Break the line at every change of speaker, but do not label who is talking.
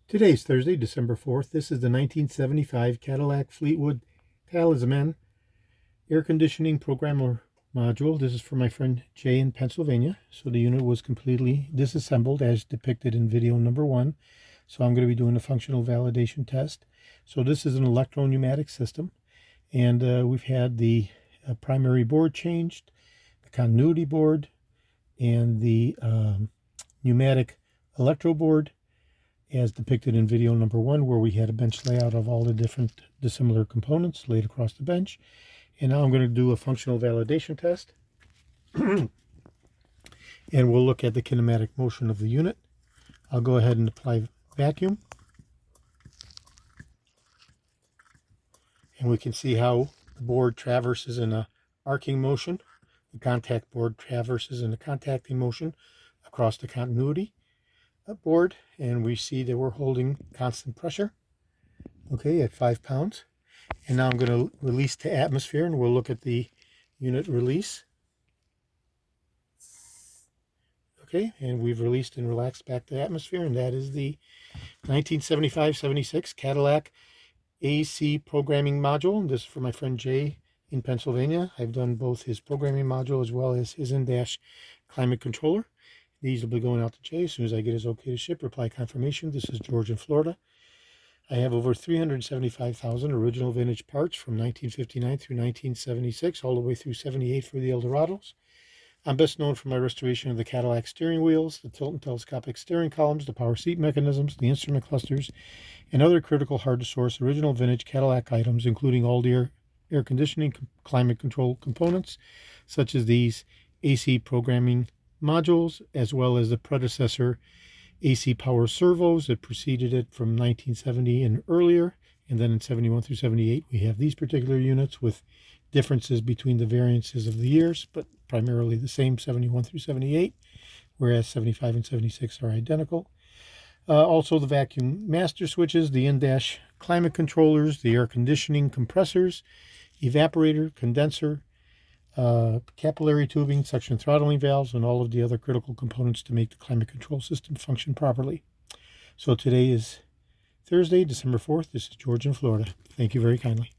Today's Thursday, December 4th. This is the 1975 Cadillac Fleetwood Talisman air conditioning programmer module. This is for my friend Jay in Pennsylvania. So the unit was completely disassembled as depicted in video number 1. So I'm going to be doing a functional validation test. So this is an electro-pneumatic system, and we've had the primary board changed, the continuity board, and the pneumatic electro board, as depicted in video number 1, where we had a bench layout of all the different dissimilar components laid across the bench. And now I'm going to do a functional validation test. And we'll look at the kinematic motion of the unit. I'll go ahead and apply vacuum. And we can see how the board traverses in a arcing motion. The contact board traverses in a contacting motion across the continuity board, and we see that we're holding constant pressure, okay, at 5 pounds. And now I'm going to release to atmosphere, and we'll look at the unit release. Okay, and we've released and relaxed back to atmosphere, and that is the 1975-76 Cadillac AC programming module. This is for my friend Jay in Pennsylvania. I've done both his programming module as well as his in-dash climate controller. These will be going out to Jay as soon as I get his okay to ship. Reply confirmation. This is George in Florida. I have over 375,000 original vintage parts from 1959 through 1976, all the way through 78 for the Eldorados. I'm best known for my restoration of the Cadillac steering wheels, the tilt and telescopic steering columns, the power seat mechanisms, the instrument clusters, and other critical hard-to-source original vintage Cadillac items, including all the air conditioning, climate control components, such as these AC programming modules, as well as the predecessor AC power servos that preceded it from 1970 and earlier. And then in 71 through 78, we have these particular units with differences between the variances of the years, but primarily the same 71 through 78, whereas 75 and 76 are identical. Also the vacuum master switches, the in-dash climate controllers, the air conditioning compressors, evaporator, condenser, capillary tubing, suction throttling valves, and all of the other critical components to make the climate control system function properly. So today is Thursday, December 4th. This is George in Florida. Thank you very kindly.